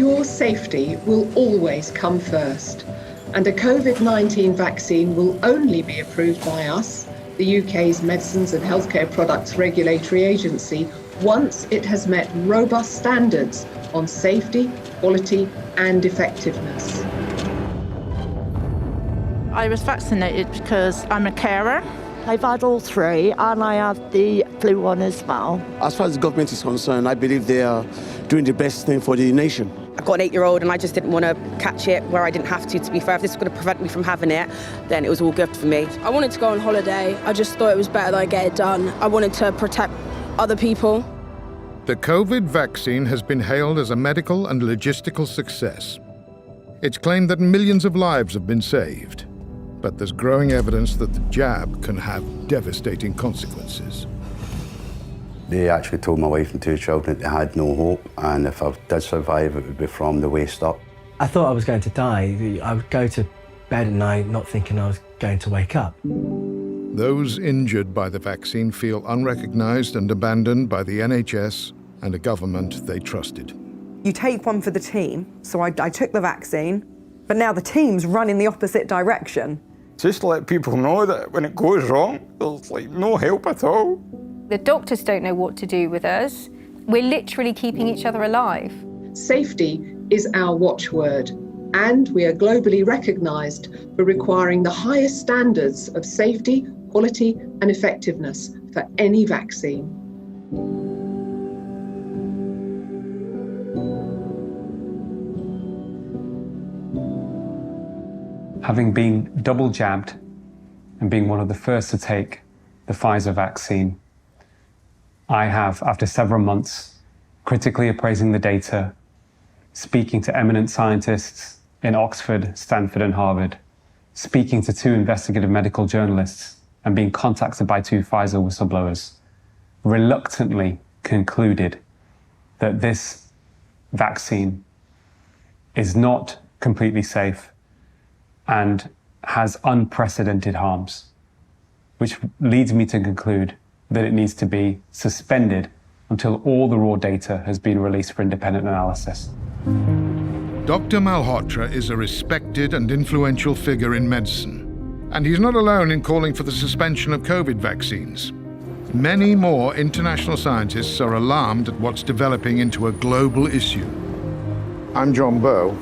Your safety will always come first, and a COVID-19 vaccine will only be approved by us, the UK's Medicines and Healthcare Products Regulatory Agency, once it has met robust standards on safety, quality and effectiveness. I was vaccinated because I'm a carer. I've had all three and I have the flu one as well. As far as the government is concerned, I believe they are doing the best thing for the nation. I've got an 8-year-old and I just didn't want to catch it where I didn't have to be fair. If this was going to prevent me from having it, then it was all good for me. I wanted to go on holiday. I just thought it was better that I get it done. I wanted to protect other people. The COVID vaccine has been hailed as a medical and logistical success. It's claimed that millions of lives have been saved. But there's growing evidence that the jab can have devastating consequences. They actually told my wife and 2 children they had no hope, and if I did survive, it would be from the waist up. I thought I was going to die. I would go to bed at night not thinking I was going to wake up. Those injured by the vaccine feel unrecognised and abandoned by the NHS and a government they trusted. You take one for the team, so I took the vaccine, but now the team's run in the opposite direction. Just to let people know that when it goes wrong, there's like no help at all. The doctors don't know what to do with us. We're literally keeping each other alive. Safety is our watchword, and we are globally recognised for requiring the highest standards of safety, quality and effectiveness for any vaccine. Having been double jabbed and being one of the first to take the Pfizer vaccine, I have, after several months, critically appraising the data, speaking to eminent scientists in Oxford, Stanford and Harvard, speaking to 2 investigative medical journalists and being contacted by 2 Pfizer whistleblowers, reluctantly concluded that this vaccine is not completely safe and has unprecedented harms, which leads me to conclude that it needs to be suspended until all the raw data has been released for independent analysis. Dr. Malhotra is a respected and influential figure in medicine, and he's not alone in calling for the suspension of COVID vaccines. Many more international scientists are alarmed at what's developing into a global issue. I'm John Bowe,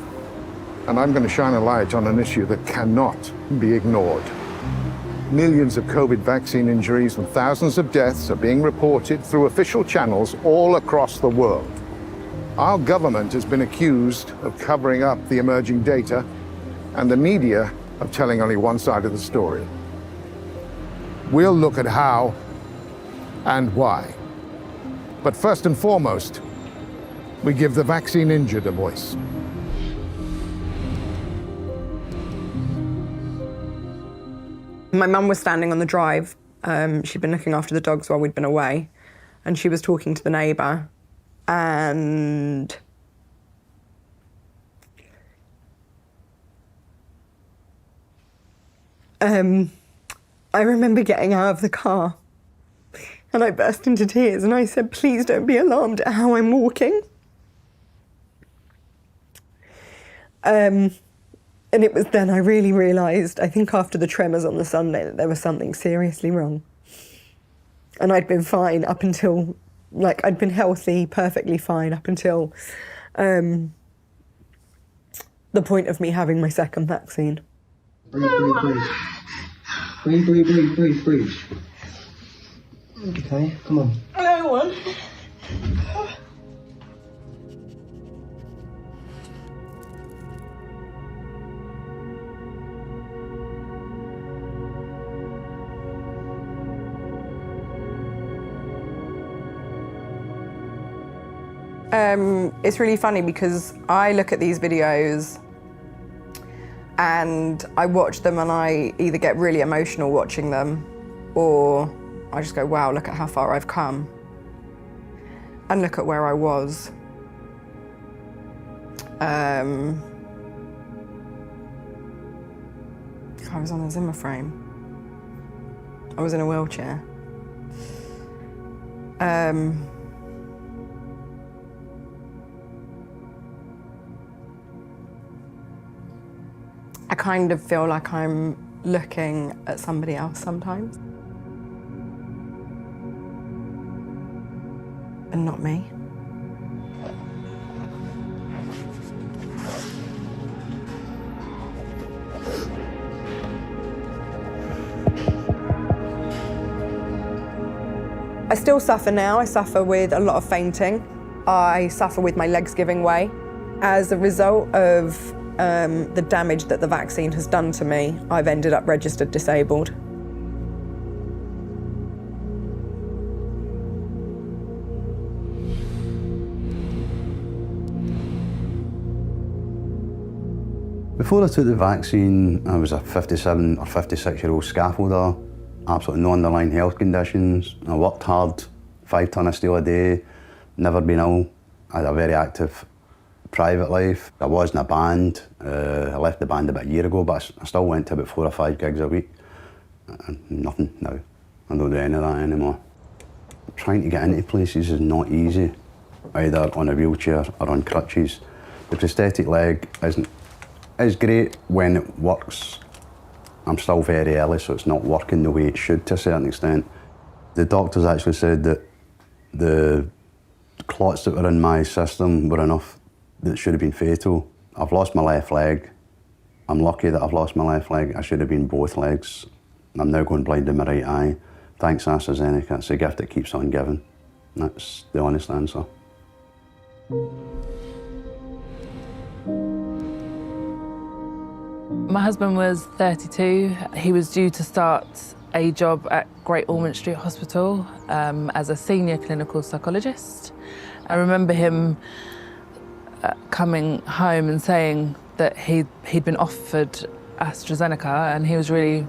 and I'm going to shine a light on an issue that cannot be ignored. Millions of COVID vaccine injuries and thousands of deaths are being reported through official channels all across the world. Our government has been accused of covering up the emerging data and the media of telling only one side of the story. We'll look at how and why. But first and foremost, we give the vaccine injured a voice. My mum was standing on the drive. She'd been looking after the dogs while we'd been away, and she was talking to the neighbour, and I remember getting out of the car and I burst into tears and I said, please don't be alarmed at how I'm walking. And it was then I really realised, I think after the tremors on the Sunday, that there was something seriously wrong. And I'd been fine up until, I'd been healthy, perfectly fine up until the point of me having my second vaccine. Breathe, breathe, breathe. Breathe, breathe, breathe, breathe, breathe. Okay, come on. I don't want. It's really funny because I look at these videos and I watch them and I either get really emotional watching them or I just go, wow, look at how far I've come and look at where I was. I was on a Zimmer frame. I was in a wheelchair. kind of feel like I'm looking at somebody else sometimes. And not me. I still suffer now. I suffer with a lot of fainting. I suffer with my legs giving way. As a result of the damage that the vaccine has done to me, I've ended up registered disabled. Before I took the vaccine, I was a 57 or 56-year-old scaffolder, absolutely no underlying health conditions. I worked hard, 5 tonnes of steel a day, never been ill. I had a very active private life. I was in a band. I left the band about a year ago, but I still went to about 4 or 5 gigs a week. Nothing now. I don't do any of that anymore. Trying to get into places is not easy, either on a wheelchair or on crutches. The prosthetic leg is great when it works. I'm still very early, so it's not working the way it should to a certain extent. The doctors actually said that the clots that were in my system were enough that should have been fatal. I've lost my left leg. I'm lucky that I've lost my left leg. I should have been both legs. I'm now going blind in my right eye. Thanks AstraZeneca, it's a gift that keeps on giving. That's the honest answer. My husband was 32. He was due to start a job at Great Ormond Street Hospital as a senior clinical psychologist. I remember him coming home and saying that he'd been offered AstraZeneca, and he was really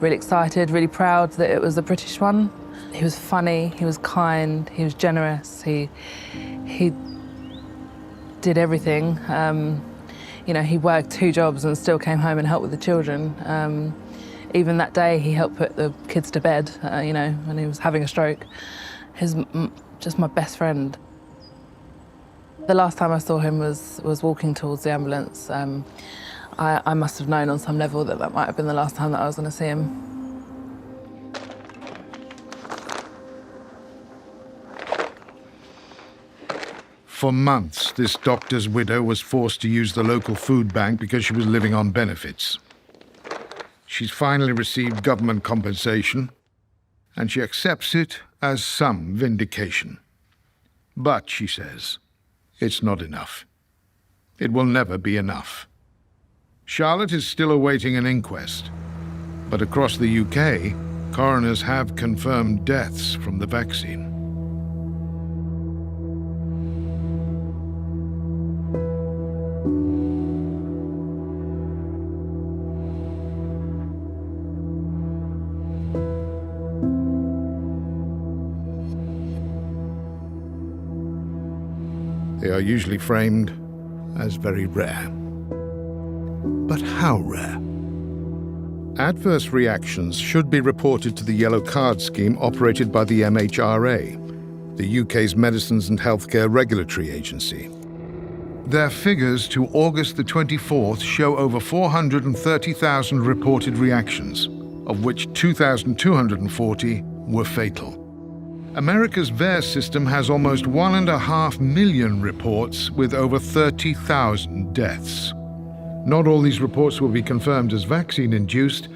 excited, really proud that it was a British one. He was funny, he was kind, he was generous, he did everything. You know, he worked 2 jobs and still came home and helped with the children. Even that day, he helped put the kids to bed, you know, when he was having a stroke. He's just my best friend. The last time I saw him was walking towards the ambulance. I must have known on some level that might have been the last time that I was going to see him. For months, this doctor's widow was forced to use the local food bank because she was living on benefits. She's finally received government compensation, and she accepts it as some vindication. But, she says, it's not enough. It will never be enough. Charlotte is still awaiting an inquest, but across the UK, coroners have confirmed deaths from the vaccine. They are usually framed as very rare. But how rare? Adverse reactions should be reported to the Yellow Card scheme operated by the MHRA, the UK's Medicines and Healthcare Regulatory Agency. Their figures to August the 24th show over 430,000 reported reactions, of which 2,240 were fatal. America's VAERS system has almost 1.5 million reports with over 30,000 deaths. Not all these reports will be confirmed as vaccine-induced,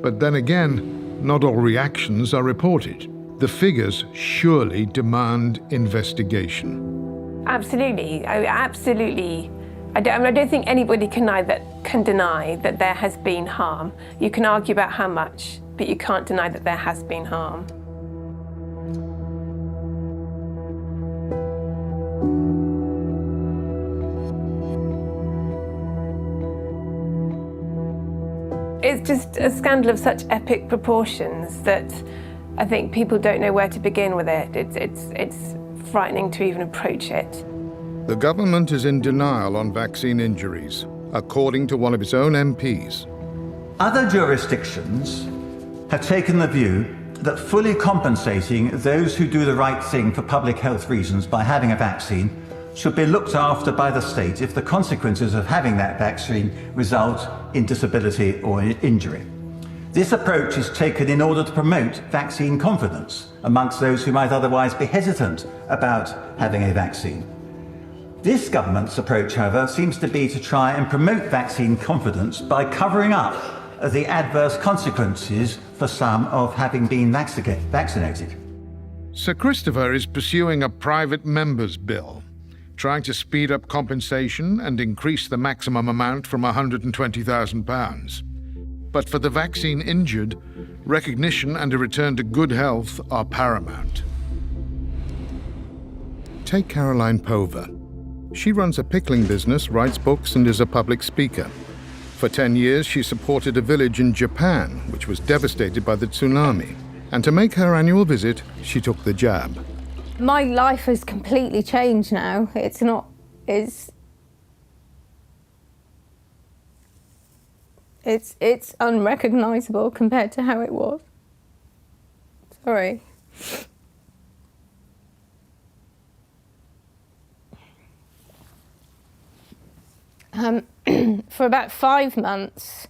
but then again, not all reactions are reported. The figures surely demand investigation. Absolutely, absolutely. I don't think anybody can deny that there has been harm. You can argue about how much, but you can't deny that there has been harm. It's just a scandal of such epic proportions that I think people don't know where to begin with it. It's frightening to even approach it. The government is in denial on vaccine injuries, according to one of its own MPs. Other jurisdictions have taken the view that fully compensating those who do the right thing for public health reasons by having a vaccine should be looked after by the state if the consequences of having that vaccine result in disability or injury. This approach is taken in order to promote vaccine confidence amongst those who might otherwise be hesitant about having a vaccine. This government's approach, however, seems to be to try and promote vaccine confidence by covering up the adverse consequences for some of having been vaccinated. Sir Christopher is pursuing a private member's bill, trying to speed up compensation and increase the maximum amount from £120,000. But for the vaccine injured, recognition and a return to good health are paramount. Take Caroline Pover. She runs a pickling business, writes books, and is a public speaker. For 10 years, she supported a village in Japan, which was devastated by the tsunami. And to make her annual visit, she took the jab. My life has completely changed now. It's unrecognisable compared to how it was. Sorry. For about 5 months,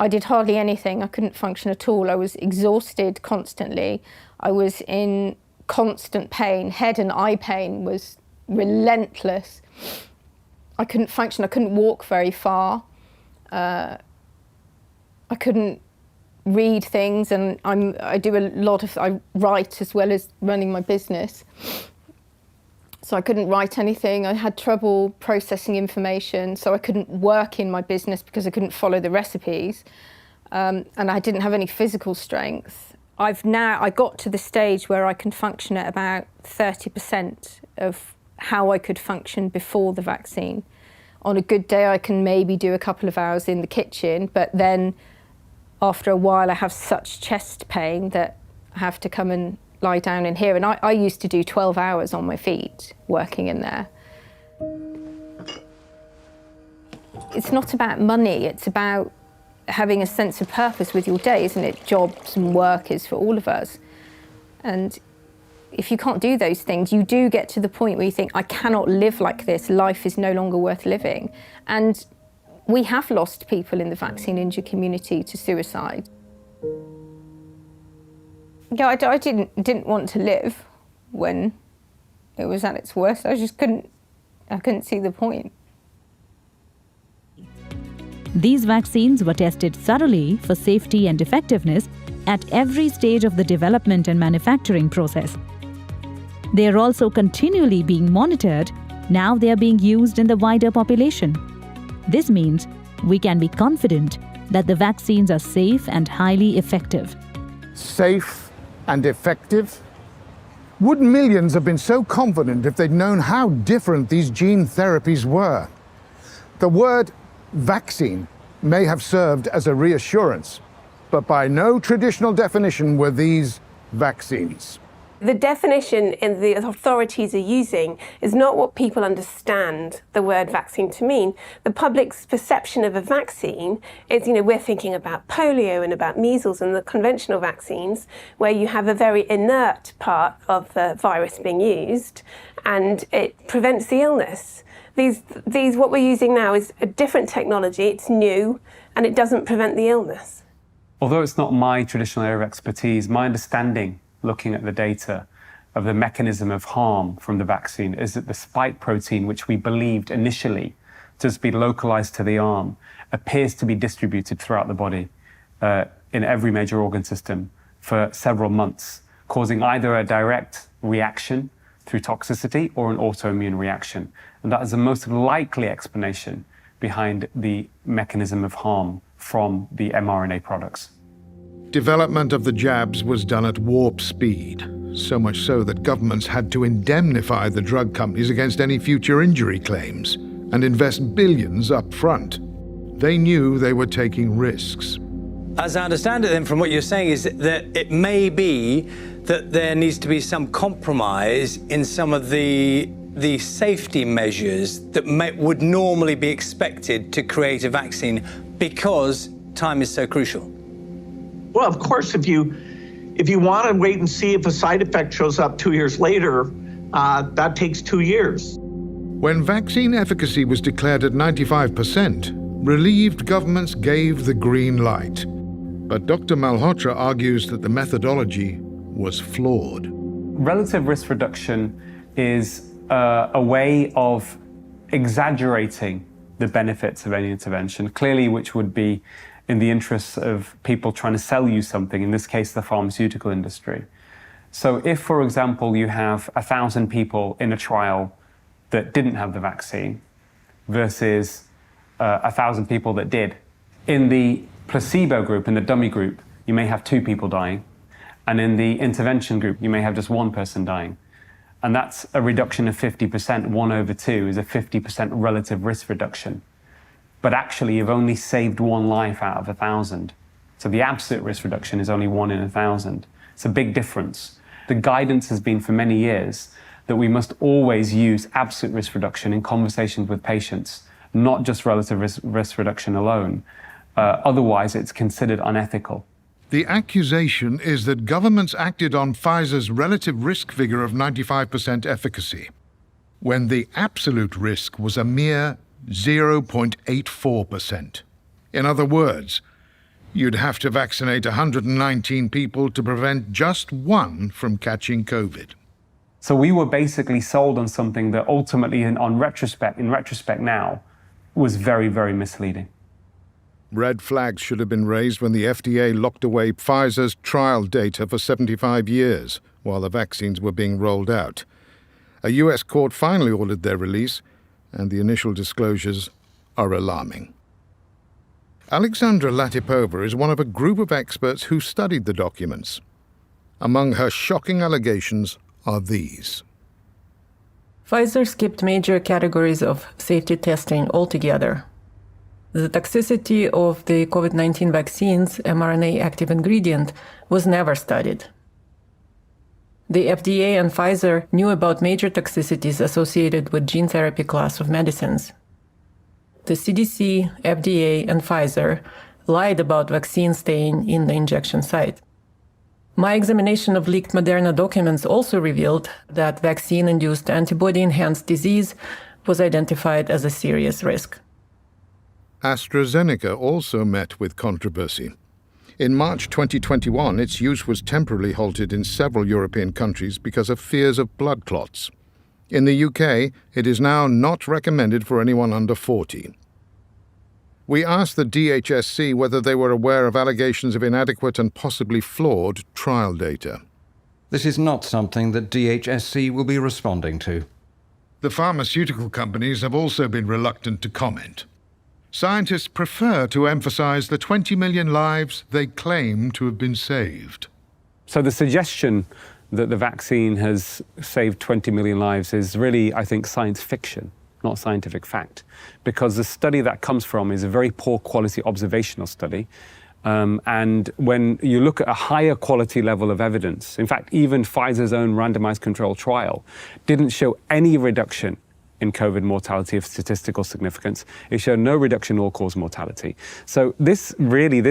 I did hardly anything. I couldn't function at all. I was exhausted constantly. I was in constant pain. Head and eye pain was relentless. I couldn't function. I couldn't walk very far. I couldn't read things, and I write as well as running my business. So I couldn't write anything. I had trouble processing information, so I couldn't work in my business because I couldn't follow the recipes. And I didn't have any physical strength. I got to the stage where I can function at about 30% of how I could function before the vaccine. On a good day, I can maybe do a couple of hours in the kitchen, but then after a while, I have such chest pain that I have to come and lie down in here. And I used to do 12 hours on my feet working in there. It's not about money, it's about having a sense of purpose with your day, isn't it? Jobs and work is for all of us. And if you can't do those things, you do get to the point where you think, I cannot live like this, life is no longer worth living. And we have lost people in the vaccine injured community to suicide. Yeah, I didn't want to live when it was at its worst. I couldn't see the point. These vaccines were tested thoroughly for safety and effectiveness at every stage of the development and manufacturing process. They are also continually being monitored. Now they are being used in the wider population. This means we can be confident that the vaccines are safe and highly effective. Safe and effective? Would millions have been so confident if they'd known how different these gene therapies were? The word vaccine may have served as a reassurance, but by no traditional definition were these vaccines. The definition the authorities are using is not what people understand the word vaccine to mean. The public's perception of a vaccine is, we're thinking about polio and about measles and the conventional vaccines, where you have a very inert part of the virus being used and it prevents the illness. These what we're using now is a different technology, it's new, and it doesn't prevent the illness. Although it's not my traditional area of expertise, my understanding, looking at the data, of the mechanism of harm from the vaccine is that the spike protein, which we believed initially to be localized to the arm, appears to be distributed throughout the body in every major organ system for several months, causing either a direct reaction through toxicity or an autoimmune reaction. And that is the most likely explanation behind the mechanism of harm from the mRNA products. Development of the jabs was done at warp speed, so much so that governments had to indemnify the drug companies against any future injury claims and invest billions up front. They knew they were taking risks. As I understand it then from what you're saying is that it may be that there needs to be some compromise in some of the safety measures that would normally be expected to create a vaccine because time is so crucial. Well, of course, if you want to wait and see if a side effect shows up 2 years later, that takes 2 years. When vaccine efficacy was declared at 95%, relieved governments gave the green light. But Dr. Malhotra argues that the methodology was flawed. Relative risk reduction is a way of exaggerating the benefits of any intervention, clearly which would be in the interests of people trying to sell you something, in this case the pharmaceutical industry. So if, for example, you have 1,000 people in a trial that didn't have the vaccine versus 1,000 people that did, in the placebo group, in the dummy group, you may have 2 people dying, and in the intervention group, you may have just 1 person dying. And that's a reduction of 50%. 1/2 is a 50% relative risk reduction. But actually, you've only saved 1 life out of 1,000. So the absolute risk reduction is only 1 in 1,000. It's a big difference. The guidance has been for many years that we must always use absolute risk reduction in conversations with patients, not just relative risk reduction alone. Otherwise, it's considered unethical. The accusation is that governments acted on Pfizer's relative risk figure of 95% efficacy, when the absolute risk was a mere 0.84%. In other words, you'd have to vaccinate 119 people to prevent just 1 from catching COVID. So we were basically sold on something that ultimately, in retrospect now, was very, very misleading. Red flags should have been raised when the FDA locked away Pfizer's trial data for 75 years while the vaccines were being rolled out. A US court finally ordered their release, and the initial disclosures are alarming. Alexandra Latipova is one of a group of experts who studied the documents. Among her shocking allegations are these. Pfizer skipped major categories of safety testing altogether. The toxicity of the COVID-19 vaccine's mRNA active ingredient was never studied. The FDA and Pfizer knew about major toxicities associated with gene therapy class of medicines. The CDC, FDA, and Pfizer lied about vaccine staying in the injection site. My examination of leaked Moderna documents also revealed that vaccine-induced antibody-enhanced disease was identified as a serious risk. AstraZeneca also met with controversy. In March 2021, its use was temporarily halted in several European countries because of fears of blood clots. In the UK, it is now not recommended for anyone under 40. We asked the DHSC whether they were aware of allegations of inadequate and possibly flawed trial data. This is not something that DHSC will be responding to. The pharmaceutical companies have also been reluctant to comment. Scientists prefer to emphasize the 20 million lives they claim to have been saved. So the suggestion that the vaccine has saved 20 million lives is really, I think, science fiction, not scientific fact, because the study that comes from is a very poor quality observational study. And when you look at a higher quality level of evidence, in fact, even Pfizer's own randomized controlled trial didn't show any reduction in COVID mortality of statistical significance. It showed no reduction in all-cause mortality. So this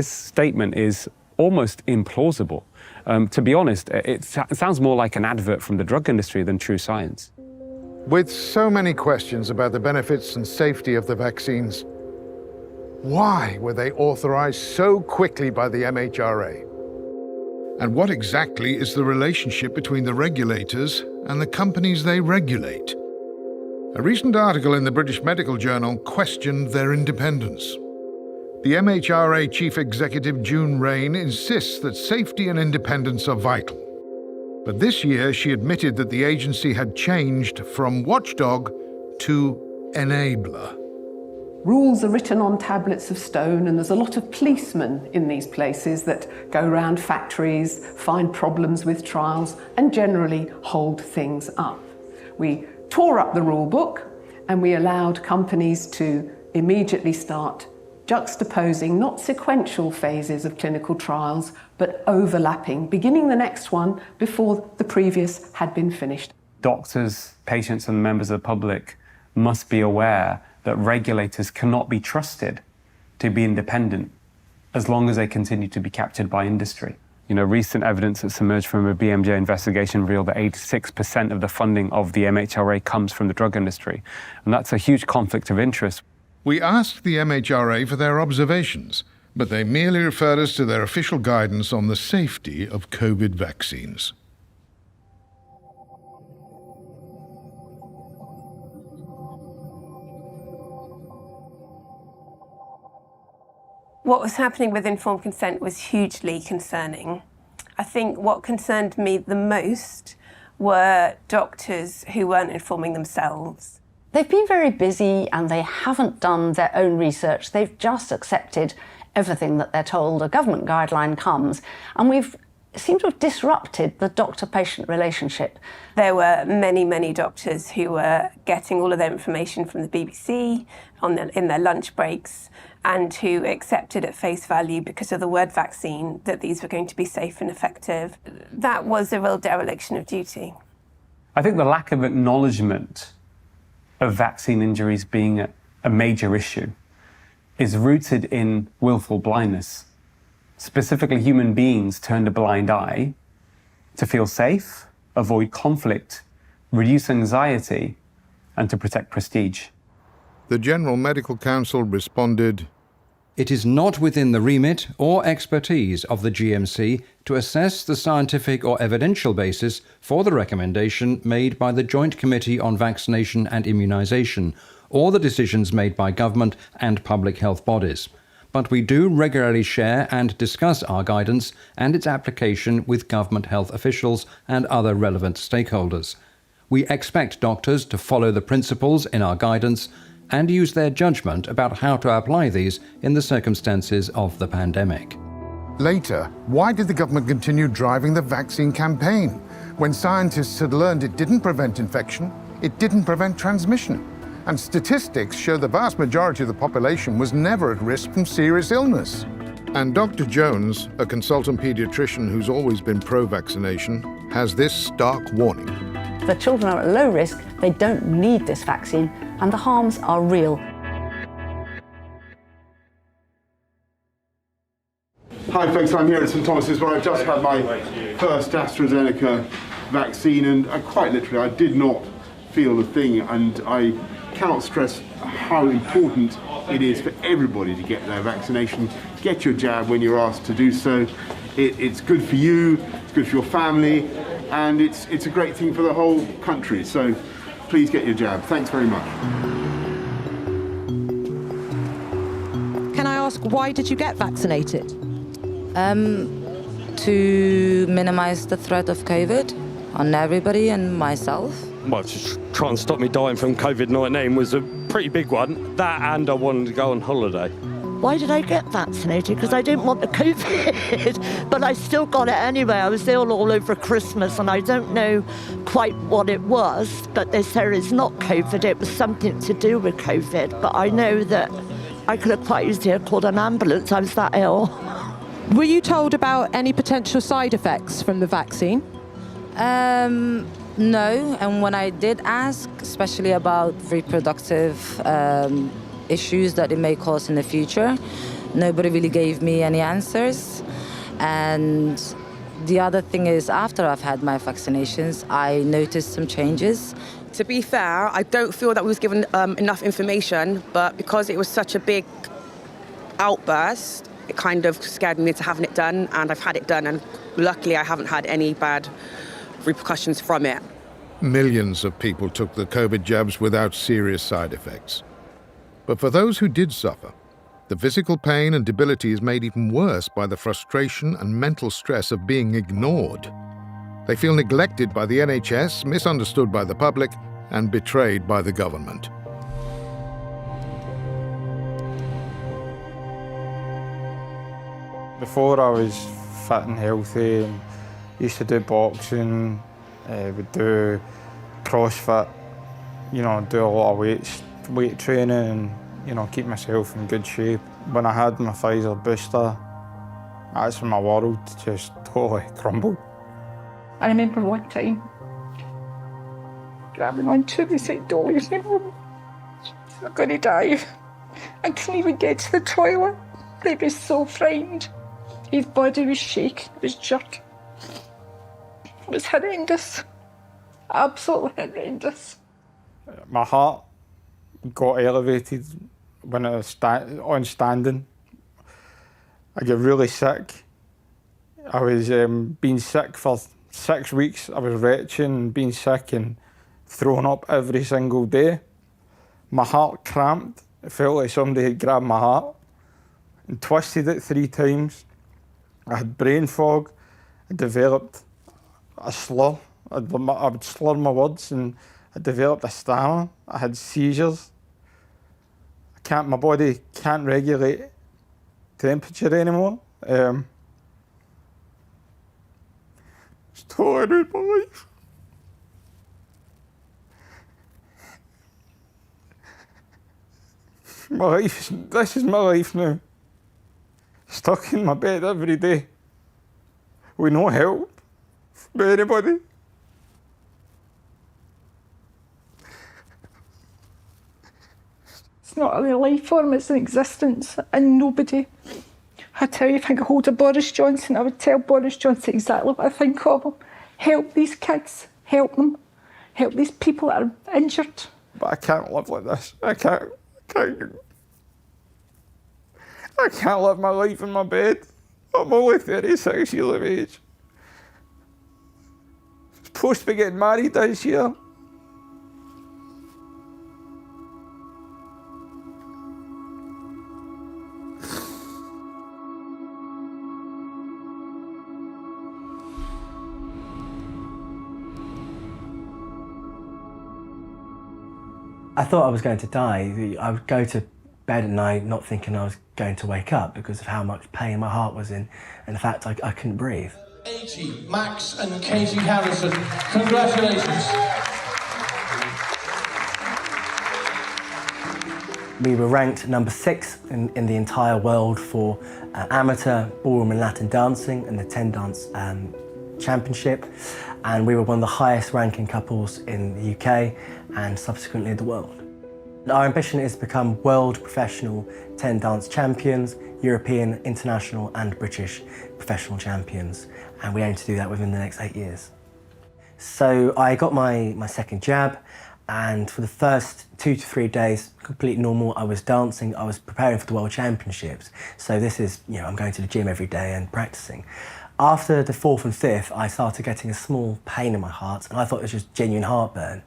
statement is almost implausible. To be honest, it sounds more like an advert from the drug industry than true science. With so many questions about the benefits and safety of the vaccines, why were they authorized so quickly by the MHRA? And what exactly is the relationship between the regulators and the companies they regulate? A recent article in the British Medical Journal questioned their independence. The MHRA Chief Executive June Rain insists that safety and independence are vital. But this year she admitted that the agency had changed from watchdog to enabler. Rules are written on tablets of stone, and there's a lot of policemen in these places that go around factories, find problems with trials, and generally hold things up. We tore up the rule book, and we allowed companies to immediately start juxtaposing not sequential phases of clinical trials, but overlapping, beginning the next one before the previous had been finished. Doctors, patients, and members of the public must be aware that regulators cannot be trusted to be independent as long as they continue to be captured by industry. Recent evidence that's emerged from a BMJ investigation revealed that 86% of the funding of the MHRA comes from the drug industry. And that's a huge conflict of interest. We asked the MHRA for their observations, but they merely referred us to their official guidance on the safety of COVID vaccines. What was happening with informed consent was hugely concerning. I think what concerned me the most were doctors who weren't informing themselves. They've been very busy and they haven't done their own research. They've just accepted everything that they're told. A government guideline comes, and we've seemed to have disrupted the doctor-patient relationship. There were many, many doctors who were getting all of their information from the BBC in their lunch breaks, and who accepted at face value, because of the word vaccine, that these were going to be safe and effective. That was a real dereliction of duty. I think the lack of acknowledgement of vaccine injuries being a major issue is rooted in willful blindness. Specifically, human beings turned a blind eye to feel safe, avoid conflict, reduce anxiety, and to protect prestige. The General Medical Council responded, "It is not within the remit or expertise of the GMC to assess the scientific or evidential basis for the recommendation made by the Joint Committee on Vaccination and Immunisation, or the decisions made by government and public health bodies. But we do regularly share and discuss our guidance and its application with government health officials and other relevant stakeholders. We expect doctors to follow the principles in our guidance and use their judgment about how to apply these in the circumstances of the pandemic." Later, why did the government continue driving the vaccine campaign? When scientists had learned it didn't prevent infection, it didn't prevent transmission. And statistics show the vast majority of the population was never at risk from serious illness. And Dr. Jones, a consultant paediatrician who's always been pro-vaccination, has this stark warning. The children are at low risk, they don't need this vaccine, and the harms are real. Hi folks, I'm here at St Thomas's where I've just had my first AstraZeneca vaccine, and quite literally I did not feel a thing, and I cannot stress how important it is for everybody to get their vaccination. Get your jab when you're asked to do so. It's good for you, it's good for your family, and it's a great thing for the whole country. So please get your jab. Thanks very much. Can I ask, why did you get vaccinated? To minimise the threat of COVID on everybody and myself. Well, to try and stop me dying from COVID-19 was a pretty big one. That, and I wanted to go on holiday. Why did I get vaccinated? Because I didn't want the COVID, but I still got it anyway. I was ill all over Christmas, and I don't know quite what it was, but they said it's not COVID, it was something to do with COVID. But I know that I could have quite easily called an ambulance, I was that ill. Were you told about any potential side effects from the vaccine? No, and when I did ask, especially about reproductive issues that it may cause in the future, nobody really gave me any answers. And the other thing is, after I've had my vaccinations, I noticed some changes. To be fair, I don't feel that we was given enough information, but because it was such a big outburst, it kind of scared me into having it done, and I've had it done, and luckily I haven't had any bad repercussions from it. Millions of people took the COVID jabs without serious side effects. But for those who did suffer, the physical pain and debility is made even worse by the frustration and mental stress of being ignored. They feel neglected by the NHS, misunderstood by the public, and betrayed by the government. Before I was fit and healthy, and used to do boxing, would do CrossFit, you know, do a lot of weight training and, you know, keep myself in good shape. When I had my Pfizer booster, that's when my world just totally crumbled. I remember one time grabbing onto the side door saying, I'm going to die. I couldn't even get to the toilet. They were so frightened. His body was shaking, it was jerking. It was horrendous. Absolutely horrendous. My heart got elevated when I was on standing. I got really sick. I was being sick for 6 weeks. I was retching and being sick and throwing up every single day. My heart cramped. It felt like somebody had grabbed my heart and twisted it 3 times. I had brain fog. I developed a slur. I would slur my words, and I developed a stammer. I had seizures. My body can't regulate temperature anymore. It's totally ruined my life. This is my life now. Stuck in my bed every day with no help from anybody. It's not a life form, it's an existence, and nobody. I tell you, if I could hold a Boris Johnson, I would tell Boris Johnson exactly what I think of him. Help these kids, help them. Help these people that are injured. But I can't live like this. I can't live my life in my bed. I'm only 36 years of age. I'm supposed to be getting married this year. I thought I was going to die. I would go to bed at night not thinking I was going to wake up because of how much pain my heart was in and the fact I couldn't breathe. 80, Max and Katie Harrison. Congratulations. We were ranked number 6 in the entire world for amateur ballroom and Latin dancing in the 10 Dance Championship, and we were one of the highest ranking couples in the UK and subsequently the world. Our ambition is to become world professional 10 dance champions, European, international and British professional champions, and we aim to do that within the next 8 years. So I got my second jab, and for the first 2 to 3 days, completely normal. I was dancing, I was preparing for the World Championships. So this is, I'm going to the gym every day and practicing. After the 4th and 5th, I started getting a small pain in my heart, and I thought it was just genuine heartburn.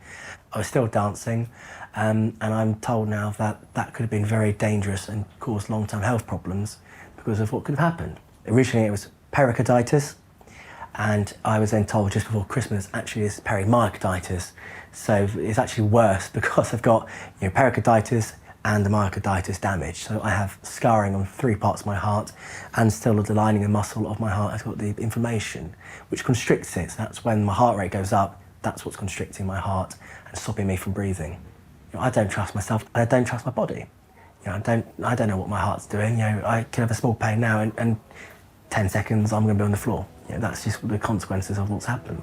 I was still dancing, and I'm told now that that could have been very dangerous and caused long-term health problems because of what could have happened. Originally it was pericarditis, and I was then told just before Christmas, actually it's perimyocarditis. So it's actually worse because I've got pericarditis and the myocarditis damage. So I have scarring on 3 parts of my heart, and still the lining and muscle of my heart has got the inflammation, which constricts it. So that's when my heart rate goes up, that's what's constricting my heart and stopping me from breathing. I don't trust myself, I don't trust my body. I don't know what my heart's doing. I can have a small pain now, and 10 seconds I'm going to be on the floor. That's just the consequences of what's happened.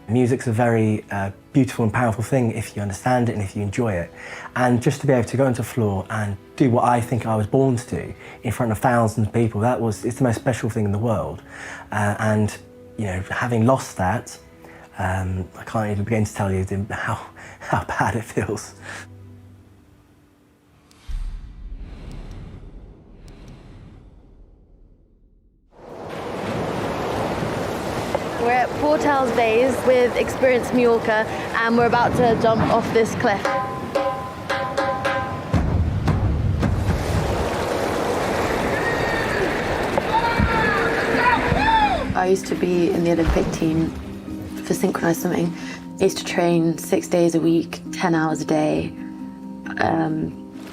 Music's a very beautiful and powerful thing if you understand it and if you enjoy it. And just to be able to go onto the floor and do what I think I was born to do in front of thousands of people, it's the most special thing in the world. And having lost that, I can't even begin to tell you how bad it feels. We're at Portals Bays with Experience Mallorca, and we're about to jump off this cliff. I used to be in the Olympic team for synchronized swimming. I used to train 6 days a week, 10 hours a day.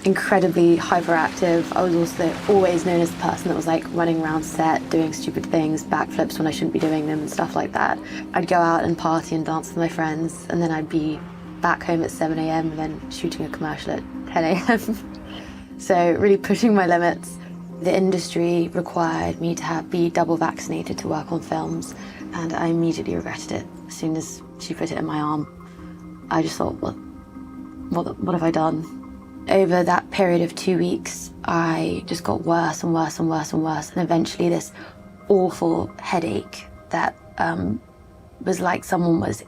Incredibly hyperactive. I was also always known as the person that was like running around set, doing stupid things, backflips when I shouldn't be doing them and stuff like that. I'd go out and party and dance with my friends, and then I'd be back home at 7 a.m. and then shooting a commercial at 10 a.m. So really pushing my limits. The industry required me to be double vaccinated to work on films, and I immediately regretted it. As soon as she put it in my arm, I just thought, well, what have I done? Over that period of 2 weeks, I just got worse and worse and worse and worse. And eventually this awful headache that was like someone was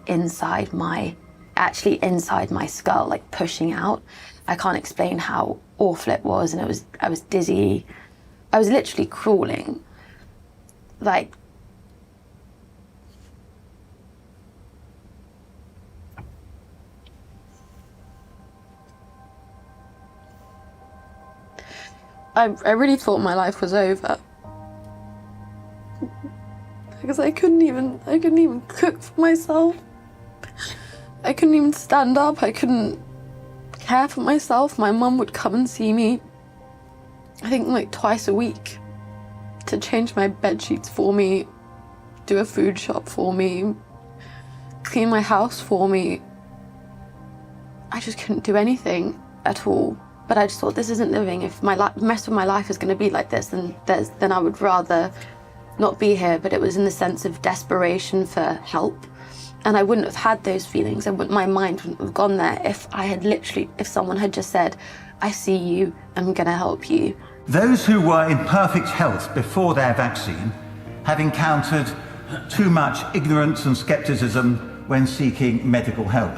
actually inside my skull, like pushing out. I can't explain how awful it was, and I was dizzy. I was literally crawling. Like, I really thought my life was over. Because I couldn't even cook for myself. I couldn't even stand up. I couldn't care for myself. My mum would come and see me, I think like twice a week, to change my bed sheets for me, do a food shop for me, clean my house for me. I just couldn't do anything at all. But I just thought, this isn't living. If the rest of my life is going to be like this, then I would rather not be here. But it was in the sense of desperation for help. And I wouldn't have had those feelings. My mind wouldn't have gone there if if someone had just said, I see you, I'm going to help you. Those who were in perfect health before their vaccine have encountered too much ignorance and scepticism when seeking medical help.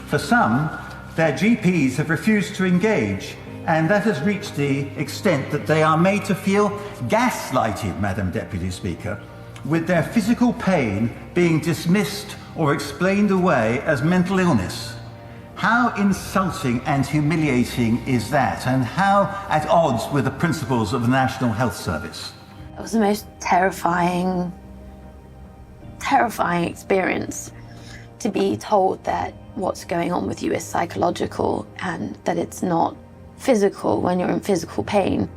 For some, their GPs have refused to engage, and that has reached the extent that they are made to feel gaslighted, Madam Deputy Speaker, with their physical pain being dismissed or explained away as mental illness. How insulting and humiliating is that, and how at odds with the principles of the National Health Service? It was the most terrifying experience to be told that what's going on with you is psychological and that it's not physical when you're in physical pain.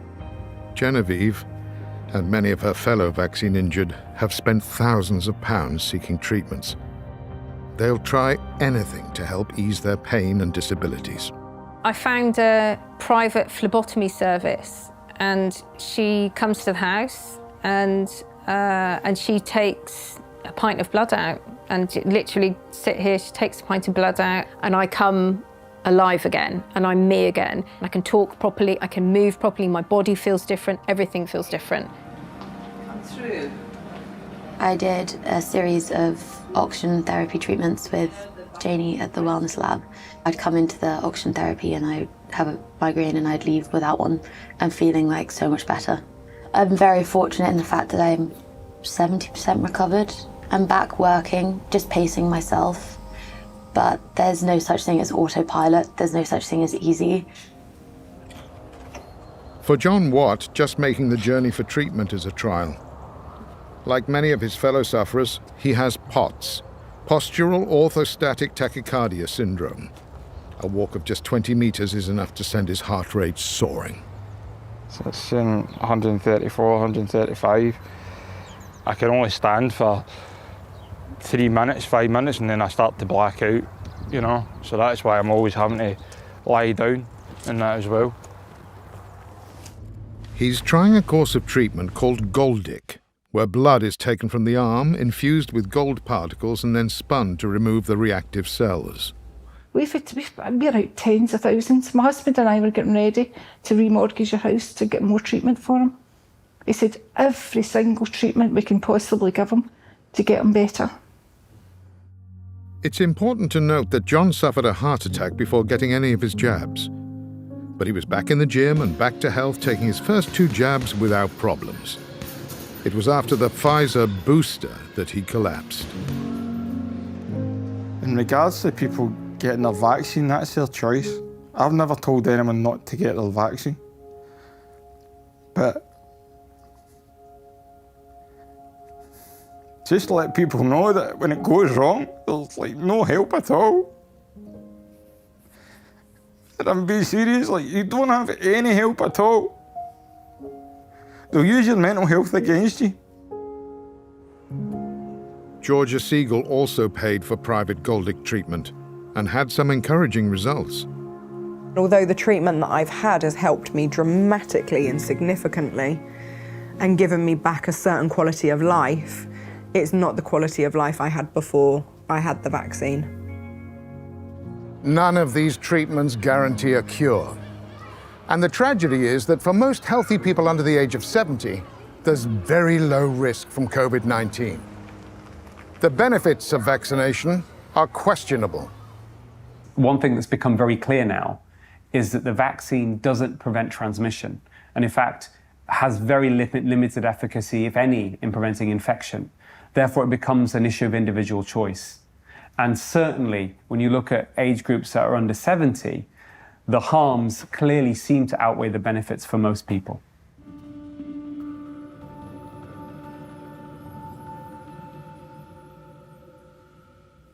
Genevieve and many of her fellow vaccine injured have spent thousands of pounds seeking treatments. They'll try anything to help ease their pain and disabilities. I found a private phlebotomy service, and she comes to the house and she takes a pint of blood out, and literally sit here, she takes a pint of blood out, and I come alive again, and I'm me again. I can talk properly, I can move properly, my body feels different, everything feels different. Come through. I did a series of oxygen therapy treatments with Janie at the Wellness Lab. I'd come into the oxygen therapy and I'd have a migraine and I'd leave without one and feeling like so much better. I'm very fortunate in the fact that I'm 70% recovered. I'm back working, just pacing myself, but there's no such thing as autopilot, there's no such thing as easy. For John Watt, just making the journey for treatment is a trial. Like many of his fellow sufferers, he has POTS, postural orthostatic tachycardia syndrome. A walk of just 20 meters is enough to send his heart rate soaring. So it's 134, 135. I can only stand for 3 minutes, 5 minutes, and then I start to black out, you know. So that's why I'm always having to lie down in that as well. He's trying a course of treatment called Goldic, where blood is taken from the arm, infused with gold particles, and then spun to remove the reactive cells. We're out tens of thousands. My husband and I were getting ready to remortgage your house to get more treatment for him. He said every single treatment we can possibly give him to get him better. It's important to note that John suffered a heart attack before getting any of his jabs. But he was back in the gym and back to health, taking his first 2 jabs without problems. It was after the Pfizer booster that he collapsed. In regards to people getting their vaccine, that's their choice. I've never told anyone not to get their vaccine. But just let people know that when it goes wrong, there's like no help at all. And I'm being serious, like you don't have any help at all. They'll use your mental health against you. Georgia Siegel also paid for private Goldic treatment and had some encouraging results. Although the treatment that I've had has helped me dramatically and significantly and given me back a certain quality of life, it's not the quality of life I had before I had the vaccine. None of these treatments guarantee a cure, And the tragedy is that for most healthy people under the age of 70, there's very low risk from COVID-19. The benefits of vaccination are questionable. One thing that's become very clear now is that the vaccine doesn't prevent transmission, and in fact has very limited efficacy, if any, in preventing infection. Therefore, it becomes an issue of individual choice. And certainly, when you look at age groups that are under 70, the harms clearly seem to outweigh the benefits for most people.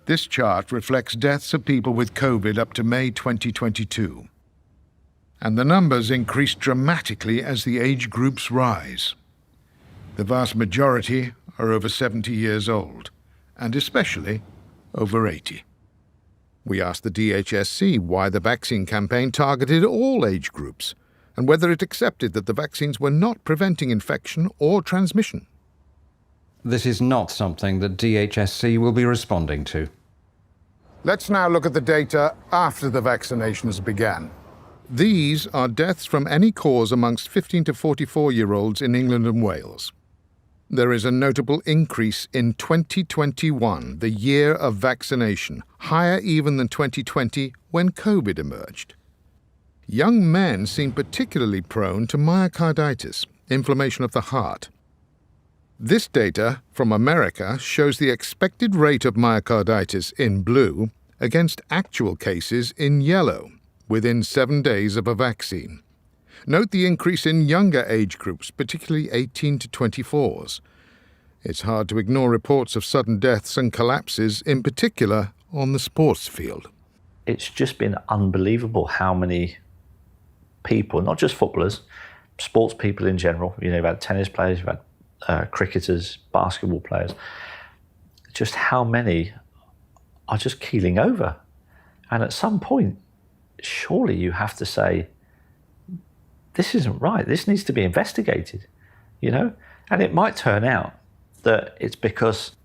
This chart reflects deaths of people with COVID up to May 2022. And the numbers increase dramatically as the age groups rise. The vast majority are over 70 years old, and especially over 80. We asked the DHSC why the vaccine campaign targeted all age groups, and whether it accepted that the vaccines were not preventing infection or transmission. This is not something that DHSC will be responding to. Let's now look at the data after the vaccinations began. These are deaths from any cause amongst 15 to 44-year-olds in England and Wales. There is a notable increase in 2021, the year of vaccination, higher even than 2020 when COVID emerged. Young men seem particularly prone to myocarditis, inflammation of the heart. This data from America shows the expected rate of myocarditis in blue against actual cases in yellow within 7 days of a vaccine. Note the increase in younger age groups, particularly 18 to 24s. It's hard to ignore reports of sudden deaths and collapses, in particular on the sports field. It's just been unbelievable how many people, not just footballers, sports people in general, you've had tennis players, you've had cricketers, basketball players, just how many are just keeling over. And at some point, surely you have to say, this isn't right, this needs to be investigated, And it might turn out that it's because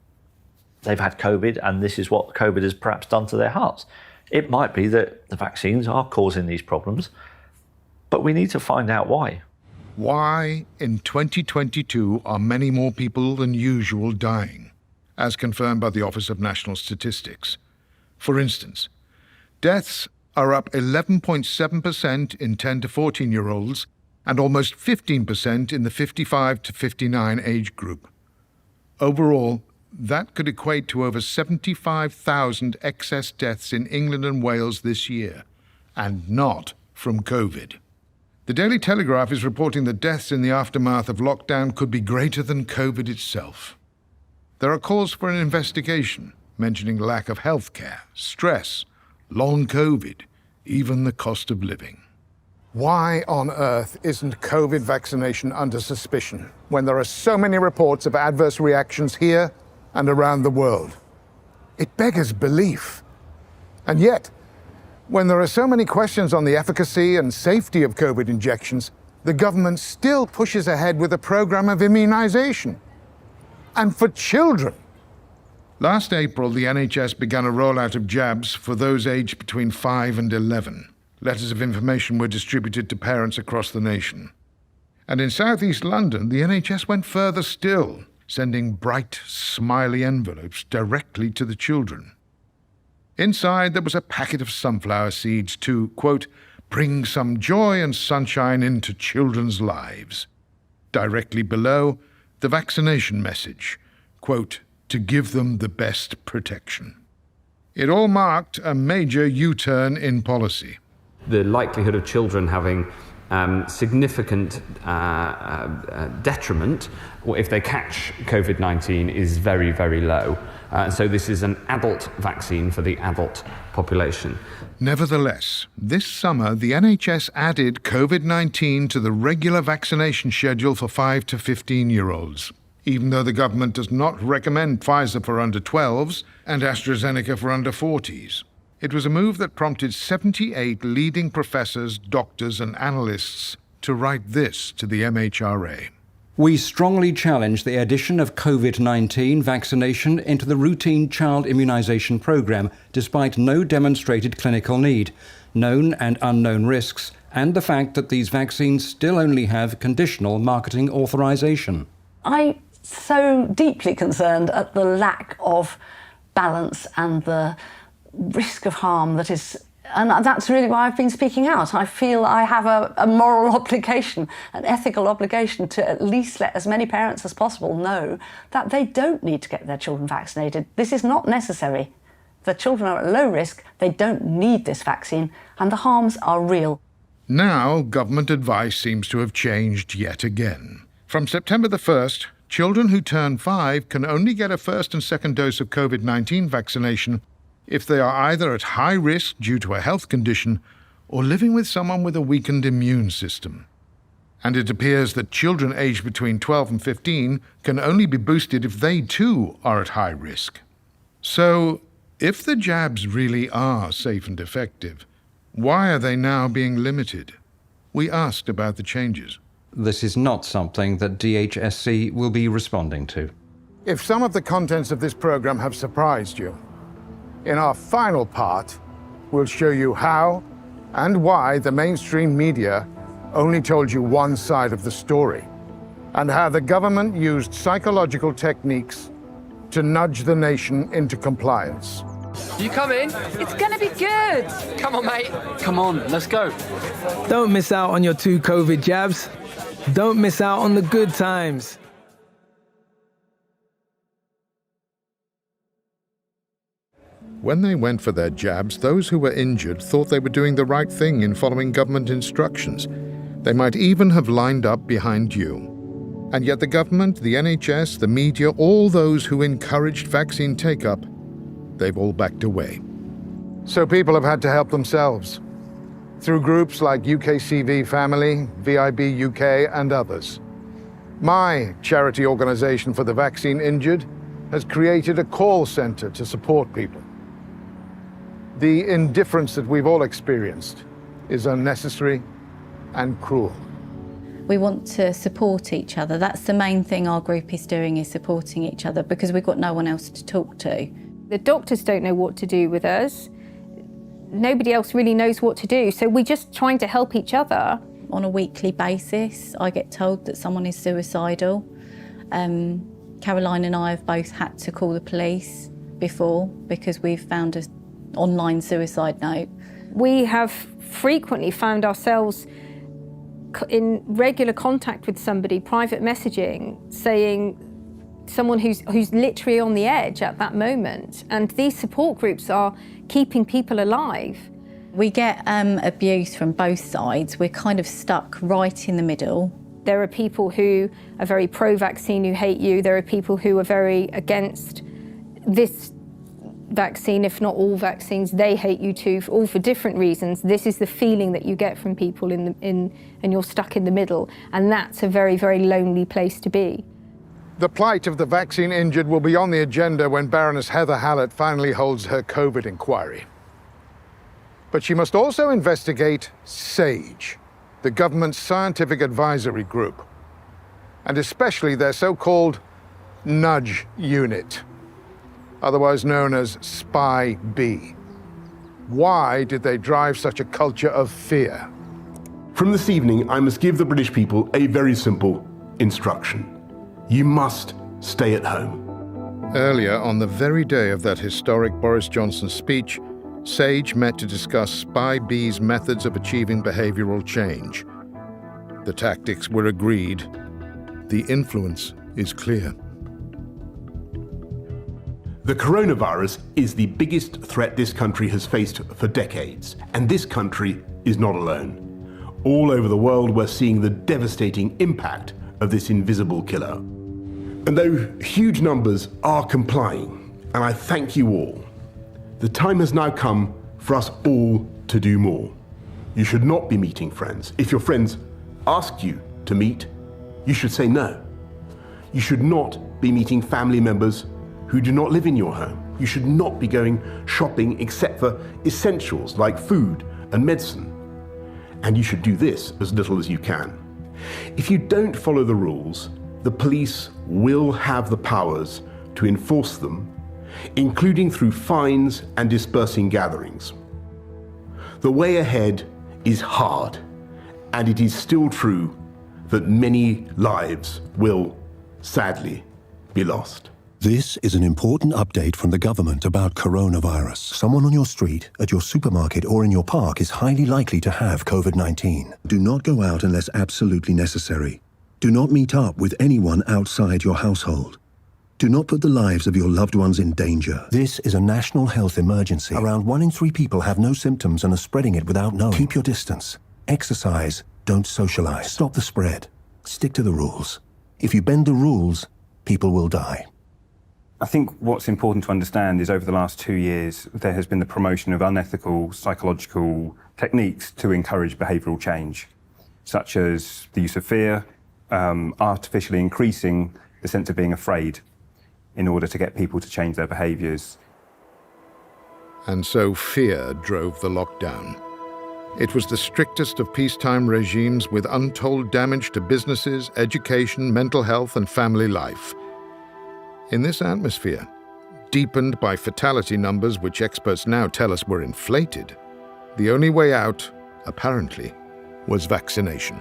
they've had COVID and this is what COVID has perhaps done to their hearts. It might be that the vaccines are causing these problems, but we need to find out why. Why, in 2022, are many more people than usual dying, as confirmed by the Office of National Statistics? For instance, deaths are up 11.7% in 10 to 14-year-olds and almost 15% in the 55 to 59 age group. Overall, that could equate to over 75,000 excess deaths in England and Wales this year, and not from COVID. The Daily Telegraph is reporting that deaths in the aftermath of lockdown could be greater than COVID itself. There are calls for an investigation, mentioning lack of healthcare, stress, long COVID, even the cost of living. Why on earth isn't COVID vaccination under suspicion when there are so many reports of adverse reactions here and around the world? It beggars belief. And yet, when there are so many questions on the efficacy and safety of COVID injections, the government still pushes ahead with a program of immunization. And for children. Last April, the NHS began a rollout of jabs for those aged between 5 and 11. Letters of information were distributed to parents across the nation. And in southeast London, the NHS went further still, sending bright, smiley envelopes directly to the children. Inside, there was a packet of sunflower seeds to, quote, bring some joy and sunshine into children's lives. Directly below, the vaccination message, quote, to give them the best protection. It all marked a major U-turn in policy. The likelihood of children having significant detriment if they catch COVID-19 is very, very low. So this is an adult vaccine for the adult population. Nevertheless, this summer the NHS added COVID-19 to the regular vaccination schedule for 5 to 15-year-olds, even though the government does not recommend Pfizer for under 12s and AstraZeneca for under 40s. It was a move that prompted 78 leading professors, doctors and analysts to write this to the MHRA. We strongly challenge the addition of COVID-19 vaccination into the routine child immunisation programme, despite no demonstrated clinical need, known and unknown risks, and the fact that these vaccines still only have conditional marketing authorization. I'm so deeply concerned at the lack of balance and the risk of harm that is, and that's really why I've been speaking out. I feel I have a moral obligation, an ethical obligation to at least let as many parents as possible know that they don't need to get their children vaccinated. This is not necessary. The children are at low risk, they don't need this vaccine, and the harms are real. Now, government advice seems to have changed yet again. From September the 1st, children who turn 5 can only get a first and second dose of COVID-19 vaccination if they are either at high risk due to a health condition or living with someone with a weakened immune system. And it appears that children aged between 12 and 15 can only be boosted if they too are at high risk. So, if the jabs really are safe and effective, why are they now being limited? We asked about the changes. This is not something that DHSC will be responding to. If some of the contents of this program have surprised you, in our final part, we'll show you how and why the mainstream media only told you one side of the story, and how the government used psychological techniques to nudge the nation into compliance. You come in? It's gonna be good. Come on, mate. Come on, let's go. Don't miss out on your 2 COVID jabs. Don't miss out on the good times. When they went for their jabs, those who were injured thought they were doing the right thing in following government instructions. They might even have lined up behind you. And yet the government, the NHS, the media, all those who encouraged vaccine take-up, they've all backed away. So people have had to help themselves through groups like UKCV Family, VIB UK, and others. My charity organisation for the vaccine injured has created a call centre to support people. The indifference that we've all experienced is unnecessary and cruel. We want to support each other. That's the main thing our group is doing, is supporting each other, because we've got no one else to talk to. The doctors don't know what to do with us. Nobody else really knows what to do, so we're just trying to help each other. On a weekly basis, I get told that someone is suicidal. Caroline and I have both had to call the police before because we've found an online suicide note. We have frequently found ourselves in regular contact with somebody, private messaging, saying someone who's literally on the edge at that moment. And these support groups are keeping people alive. We get abuse from both sides. We're kind of stuck right in the middle. There are people who are very pro-vaccine who hate you. There are people who are very against this vaccine, if not all vaccines. They hate you too, all for different reasons. This is the feeling that you get from people and you're stuck in the middle. And that's a very, very lonely place to be. The plight of the vaccine injured will be on the agenda when Baroness Heather Hallett finally holds her COVID inquiry. But she must also investigate SAGE, the government's scientific advisory group, and especially their so-called nudge unit, otherwise known as Spy B. Why did they drive such a culture of fear? From this evening, I must give the British people a very simple instruction. You must stay at home. Earlier, on the very day of that historic Boris Johnson speech, SAGE met to discuss Spy B's methods of achieving behavioural change. The tactics were agreed. The influence is clear. The coronavirus is the biggest threat this country has faced for decades, and this country is not alone. All over the world, we're seeing the devastating impact of this invisible killer. And though huge numbers are complying, and I thank you all, the time has now come for us all to do more. You should not be meeting friends. If your friends ask you to meet, you should say no. You should not be meeting family members who do not live in your home. You should not be going shopping except for essentials like food and medicine. And you should do this as little as you can. If you don't follow the rules, the police will have the powers to enforce them, including through fines and dispersing gatherings. The way ahead is hard, And it is still true that many lives will, sadly, be lost. This is an important update from the government about coronavirus. Someone on your street, at your supermarket, or in your park is highly likely to have COVID-19. Do not go out unless absolutely necessary. Do not meet up with anyone outside your household. Do not put the lives of your loved ones in danger. This is a national health emergency. Around 1 in 3 people have no symptoms and are spreading it without knowing. Keep your distance. Exercise. Don't socialize. Stop the spread. Stick to the rules. If you bend the rules, people will die. I think what's important to understand is over the last 2 years, there has been the promotion of unethical psychological techniques to encourage behavioural change, such as the use of fear, artificially increasing the sense of being afraid in order to get people to change their behaviours. And so fear drove the lockdown. It was the strictest of peacetime regimes with untold damage to businesses, education, mental health and family life. In this atmosphere, deepened by fatality numbers which experts now tell us were inflated, the only way out, apparently, was vaccination.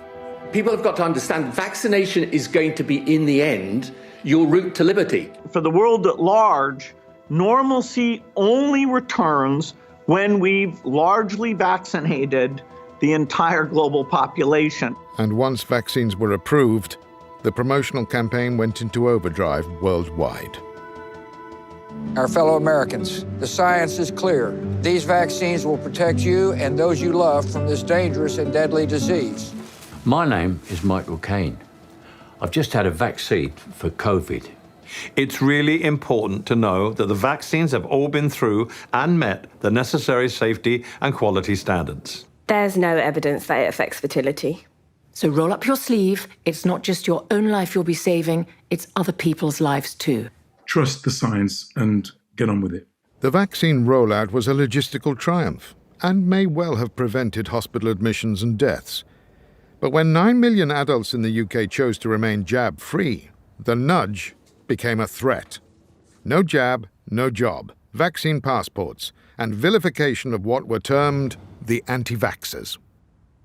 People have got to understand vaccination is going to be, in the end, your route to liberty. For the world at large, normalcy only returns when we've largely vaccinated the entire global population. And once vaccines were approved, the promotional campaign went into overdrive worldwide. Our fellow Americans, the science is clear. These vaccines will protect you and those you love from this dangerous and deadly disease. My name is Michael Caine. I've just had a vaccine for COVID. It's really important to know that the vaccines have all been through and met the necessary safety and quality standards. There's no evidence that it affects fertility. So roll up your sleeve. It's not just your own life you'll be saving, it's other people's lives too. Trust the science and get on with it. The vaccine rollout was a logistical triumph and may well have prevented hospital admissions and deaths. But when 9 million adults in the UK chose to remain jab-free, the nudge became a threat. No jab, no job, vaccine passports, and vilification of what were termed the anti-vaxxers.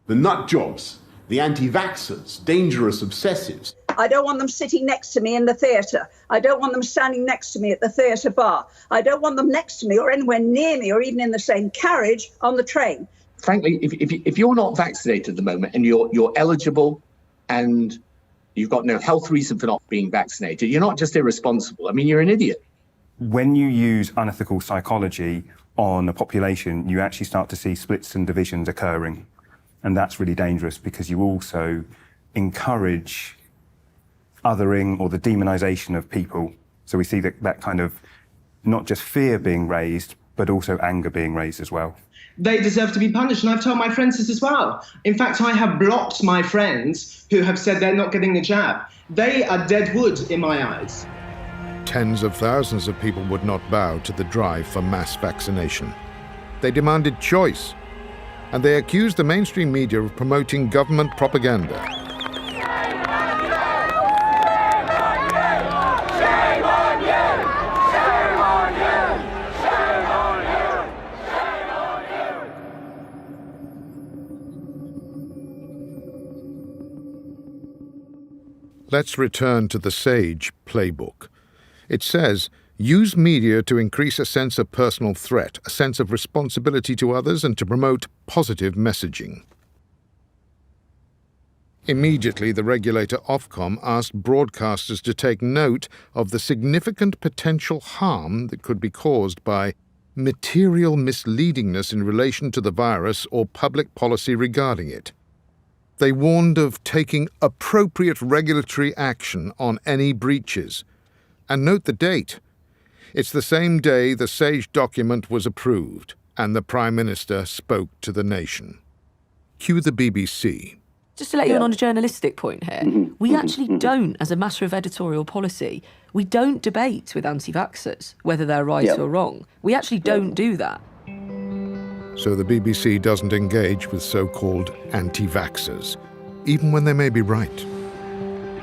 The nut jobs, the anti-vaxxers, dangerous obsessives. I don't want them sitting next to me in the theatre. I don't want them standing next to me at the theatre bar. I don't want them next to me or anywhere near me or even in the same carriage on the train. Frankly, if you're not vaccinated at the moment and you're eligible and you've got no health reason for not being vaccinated, you're not just irresponsible. I mean, you're an idiot. When you use unethical psychology on a population, you actually start to see splits and divisions occurring. And that's really dangerous because you also encourage othering or the demonization of people. So we see that kind of not just fear being raised, but also anger being raised as well. They deserve to be punished, and I've told my friends this as well. In fact, I have blocked my friends who have said they're not getting the jab. They are dead wood in my eyes. Tens of thousands of people would not bow to the drive for mass vaccination. They demanded choice, and they accused the mainstream media of promoting government propaganda. Let's return to the SAGE playbook. It says, use media to increase a sense of personal threat, a sense of responsibility to others, and to promote positive messaging. Immediately, the regulator Ofcom asked broadcasters to take note of the significant potential harm that could be caused by material misleadingness in relation to the virus or public policy regarding it. They warned of taking appropriate regulatory action on any breaches. And note the date. It's the same day the SAGE document was approved and the Prime Minister spoke to the nation. Cue the BBC. Just to let you in on a journalistic point here, we actually don't, as a matter of editorial policy, we don't debate with anti-vaxxers whether they're right or wrong. We actually don't do that. So the BBC doesn't engage with so-called anti-vaxxers, even when they may be right.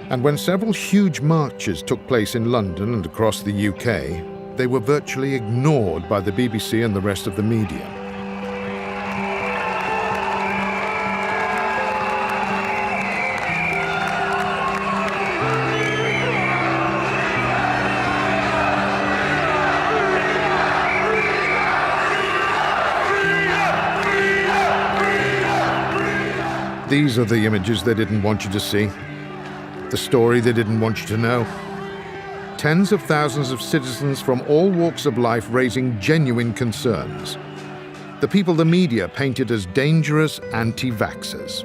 And when several huge marches took place in London and across the UK, they were virtually ignored by the BBC and the rest of the media. These are the images they didn't want you to see, the story they didn't want you to know. Tens of thousands of citizens from all walks of life raising genuine concerns. The people the media painted as dangerous anti-vaxxers.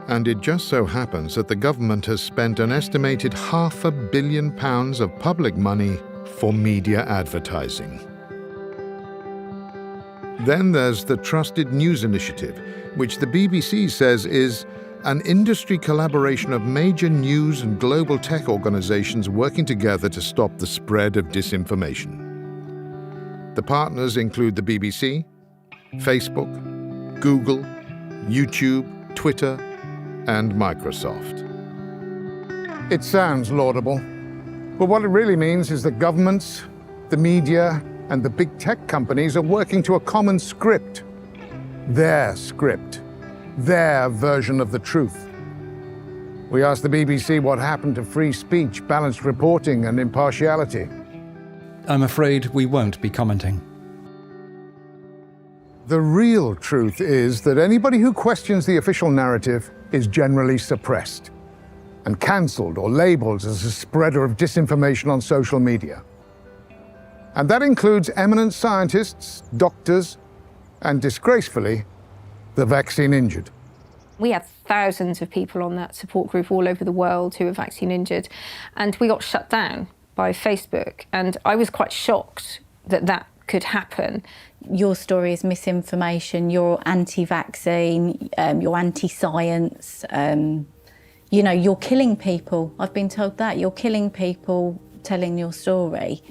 And it just so happens that the government has spent an estimated £500 million of public money for media advertising. Then there's the Trusted News Initiative, which the BBC says is an industry collaboration of major news and global tech organizations working together to stop the spread of disinformation. The partners include the BBC, Facebook, Google, YouTube, Twitter, and Microsoft. It sounds laudable, but what it really means is that governments, the media, and the big tech companies are working to a common script. Their script. Their version of the truth. We asked the BBC what happened to free speech, balanced reporting, and impartiality. I'm afraid we won't be commenting. The real truth is that anybody who questions the official narrative is generally suppressed and cancelled or labelled as a spreader of disinformation on social media. And that includes eminent scientists, doctors, and disgracefully, the vaccine injured. We had thousands of people on that support group all over the world who were vaccine injured, and we got shut down by Facebook. And I was quite shocked that that could happen. Your story is misinformation, you're anti-vaccine, you're anti-science, you know, you're killing people. I've been told that. You're killing people telling your story.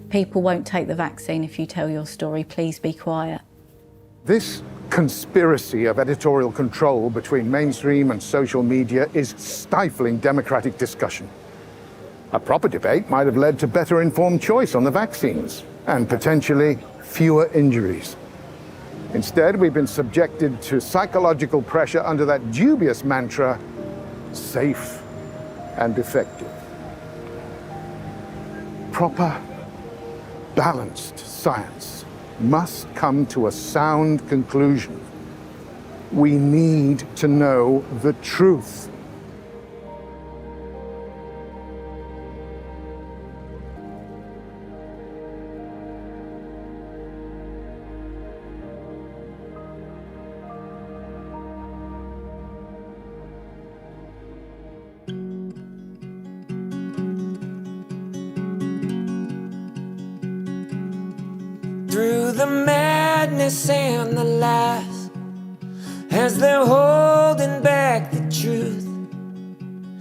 People won't take the vaccine if you tell your story. Please be quiet. This conspiracy of editorial control between mainstream and social media is stifling democratic discussion. A proper debate might have led to better informed choice on the vaccines and potentially fewer injuries. Instead, we've been subjected to psychological pressure under that dubious mantra, safe and effective. Proper, balanced science must come to a sound conclusion. We need to know the truth. Through the madness and the lies, as they're holding back the truth,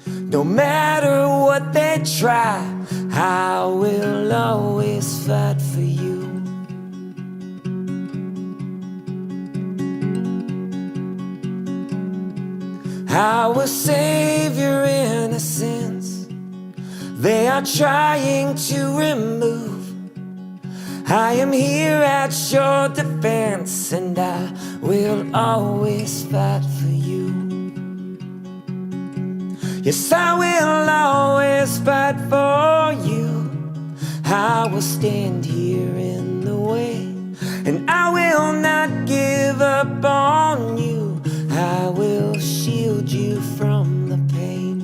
no matter what they try, I will always fight for you. I will save your innocence. They are trying to remove. I am here at your defense, and I will always fight for you. Yes, I will always fight for you. I will stand here in the way, and I will not give up on you. I will shield you from the pain.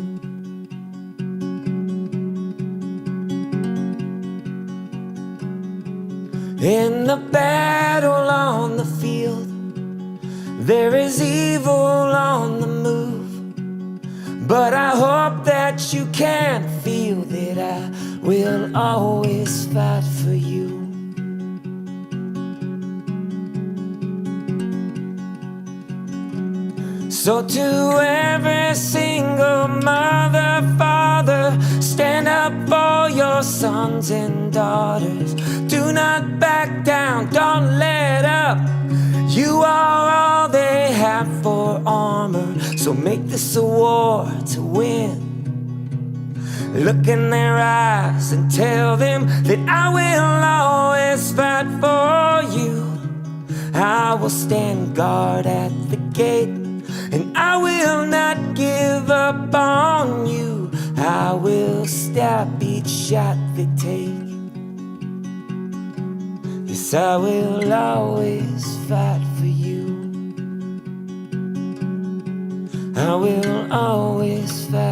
In the battle on the field, there is evil on the move, but I hope that you can feel that I will always fight for you. So to every single mother, father, stand up for your sons and daughters. Do not back down, don't let up. You are all they have for armor, so make this a war to win. Look in their eyes and tell them that I will always fight for you. I will stand guard at the gate, and I will not give up on you. I will stop each shot they take. Yes, I will always fight for you. I will always fight.